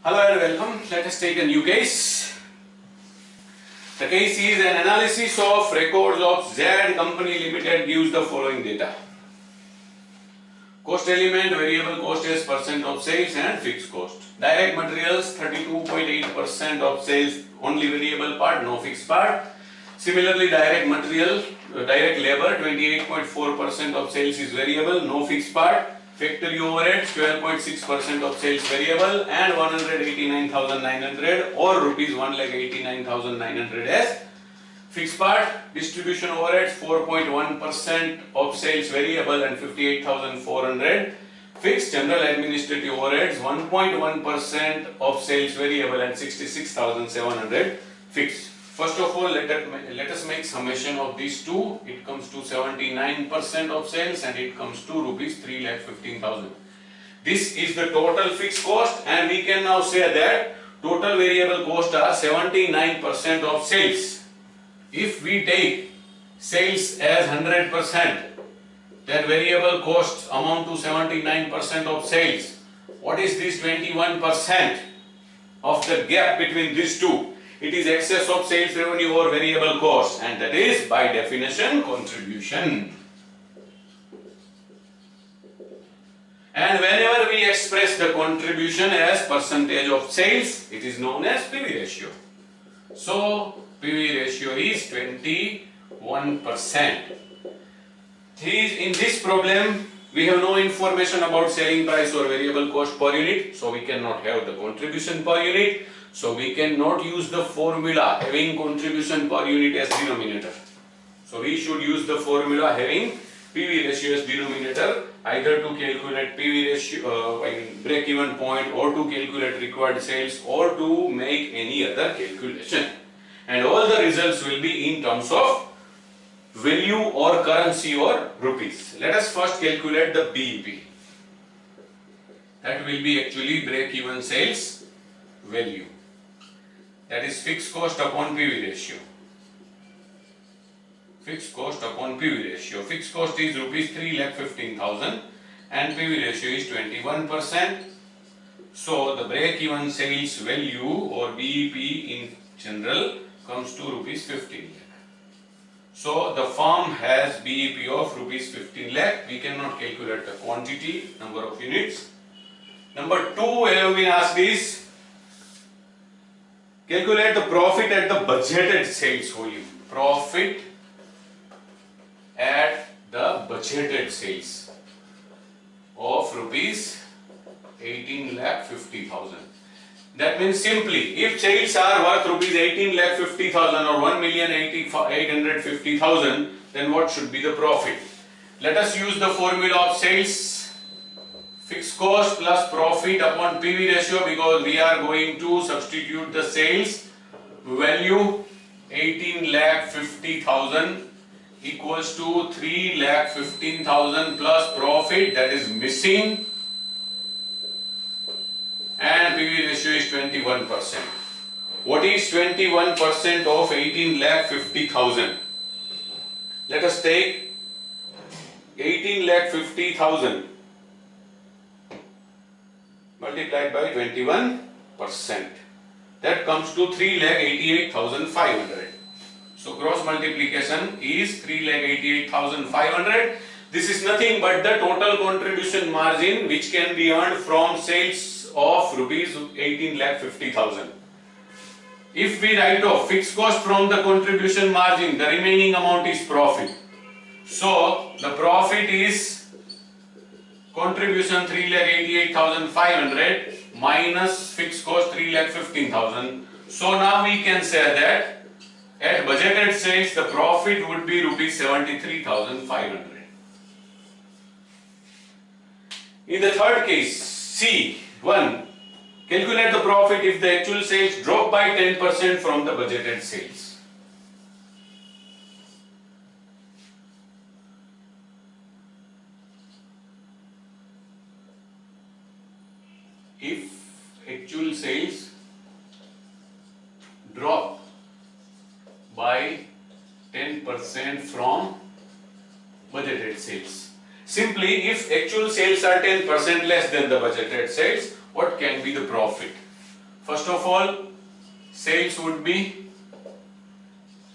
Hello and welcome. Let us take a new case. The case is an analysis of records of Z Company Limited gives the following data. Cost element, variable cost as percent of sales and fixed cost. Direct materials 32.8% of sales, only variable part, no fixed part. Similarly, direct material, direct labor 28.4% of sales is variable, no fixed part. Factory overheads 12.6% of sales variable and 189,900 or rupees 1,89,900 as fixed part. Distribution overheads 4.1% of sales variable and 58,400 fixed. General administrative overheads 1.1% of sales variable and 66,700 fixed. First of all, let us make summation of these two. It comes to 79% of sales and it comes to rupees 3,15,000. This is the total fixed cost, and we can now say that total variable cost are 79% of sales. If we take sales as 100%, then variable costs amount to 79% of sales. What is this 21% of the gap between these two? It is excess of sales revenue or variable cost, and that is by definition contribution. And whenever we express the contribution as percentage of sales, it is known as PV ratio. So PV ratio is 21%. In this problem, we have no information about selling price or variable cost per unit, so we cannot have the contribution per unit. So we cannot use the formula having contribution per unit as denominator. So we should use the formula having PV ratio as denominator, either to calculate PV ratio, break even point, or to calculate required sales, or to make any other calculation. And all the results will be in terms of value or currency or rupees. Let us first calculate the BEP. That will be actually break even sales value. That is fixed cost upon PV ratio. Fixed cost upon PV ratio. Fixed cost is rupees 3,15,000 and PV ratio is 21%. So the break even sales value or BEP in general comes to rupees 15 lakh. So the firm has BEP of rupees 15 lakh. We cannot calculate the quantity, number of units. Number 2, we have been asked is calculate the profit at the budgeted sales volume. Profit at the budgeted sales of rupees 18,50,000. That means simply, if sales are worth rupees 18,50,000 or 1,850,000, then what should be the profit? Let us use the formula of sales. Fixed cost plus profit upon PV ratio, because we are going to substitute the sales value 18,50,000 equals to 3,15,000 plus profit, that is missing, and PV ratio is 21%. What is 21% of 18,50,000? Let us take 18,50,000 multiplied by 21%. That comes to 3,88,500. So gross multiplication is 3,88,500. This is nothing but the total contribution margin which can be earned from sales of rupees 18,50,000. If we write off fixed cost from the contribution margin, the remaining amount is profit. So the profit is contribution 3,88,500 minus fixed cost 3,15,000. So now we can say that at budgeted sales the profit would be rupees 73,500. In the third case, C1, calculate the profit if the actual sales drop by 10% from the budgeted sales. If actual sales drop by 10% from budgeted sales. Simply, if actual sales are 10% less than the budgeted sales, what can be the profit? First of all, sales would be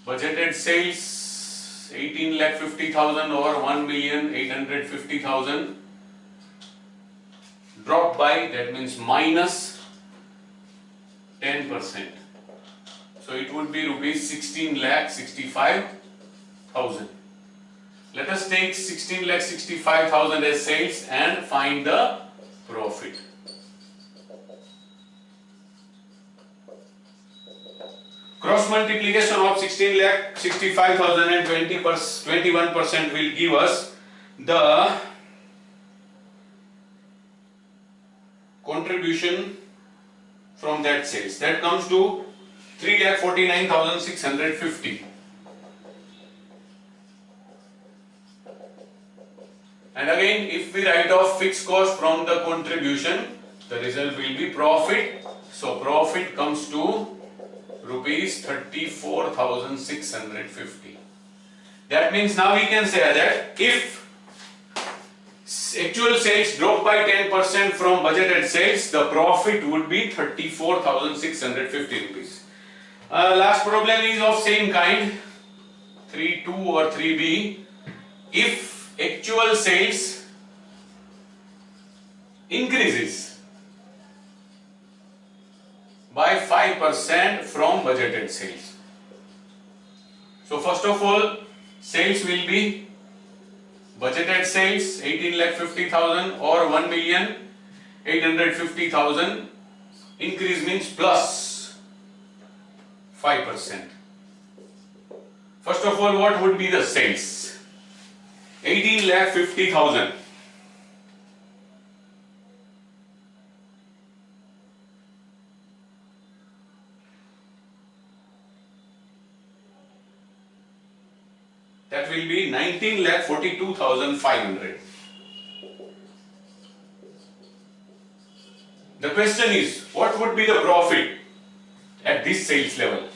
budgeted sales 18,50,000 or 1,850,000 dropped by, that means minus 10%. So it would be rupees 16,65,000. Let us take 16,65,000 as sales and find the profit. Cross multiplication of 16,65,000 and 21% will give us the contribution from that sales. That comes to 3,49,650. And again, if we write off fixed cost from the contribution, the result will be profit. So profit comes to rupees 34,650. That means now we can say that if actual sales drop by 10% from budgeted sales, the profit would be 34,650 rupees. Last problem is of same kind, 3.2 or 3b. If actual sales increases by 5% from budgeted sales. So first of all, sales will be budgeted sales 18,50,000 or 1,850,000. Increase means plus 5%. First of all, what would be the sales? 18,50,000. That will be 19,42,500. The question is, what would be the profit at this sales level?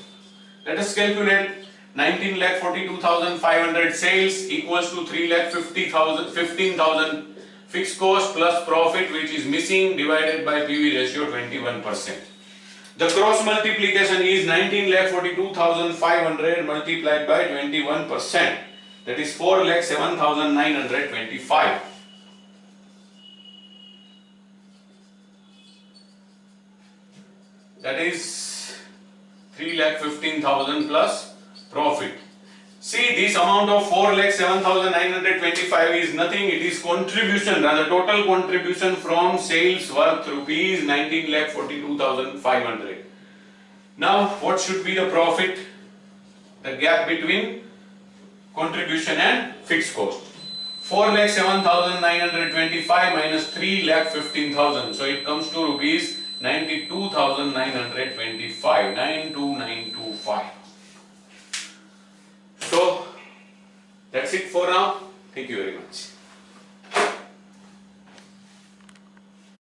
Let us calculate. 19,42,500 sales equals to 3,15,000 fixed cost plus profit, which is missing, divided by PV ratio 21%. The cross multiplication is 19,42,500 multiplied by 21%. That is 4,07,925. That is 3,15,000 plus profit. See, this amount of 4,07,925 is nothing, it is contribution, rather total contribution from sales worth rupees 19,42,500. Now, what should be the profit? The gap between contribution and fixed cost. 4,07,925 minus 3,15,000. So it comes to rupees 92,925. 92,925. So that's it for now. Thank you very much.